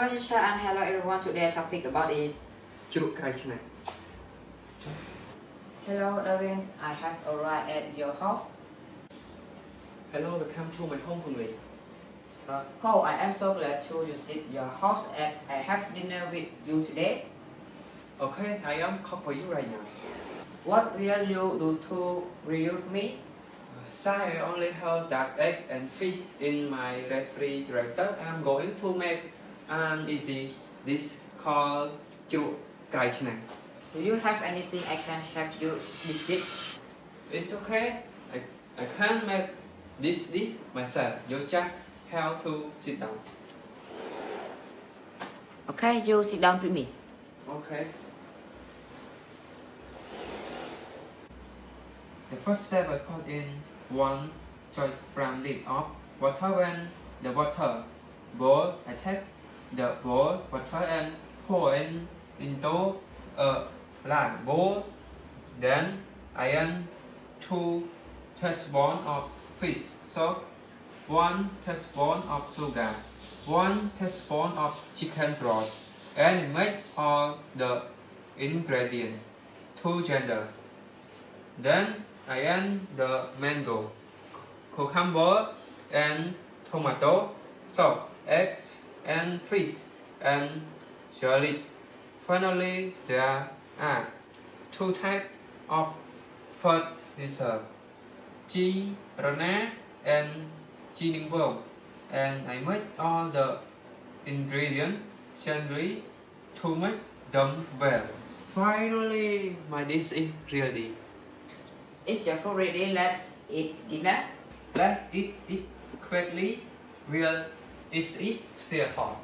Hello teacher and hello everyone. Today topic about is Chruok kraochhnaing. Hello Darwin, I have arrived at your house. Hello, welcome to my home family. Oh, I am so glad to visit your house and I have dinner with you today. Okay, I am cook for you right now. What will you do to relieve me? I only have that egg and fish in my refrigerator. I am going to make an easy dish called Chruok kraochhnaing. Do you have anything I can help you with it? It's okay. I can make this dish myself. You just have to sit down. Okay, you sit down with me. Okay. The first step, I put in 1 choice prime liter of water. When the water boils, I take the boiled water and pour it into a large bowl. Then I add 2 tablespoons of fish sauce, 1 tablespoon of sugar, 1 tablespoon of chicken broth, and mix all the ingredients together. Then I add the mango, cucumber, and tomato, salt, eggs, and fish, and chili. Finally, there are 2 types of fertilizer, Chruok and Chruok, and I mix all the ingredients gently to make them well. Finally, my dish is ready. Is your food ready? Let's eat dinner. Let's eat it quickly while it's still hot.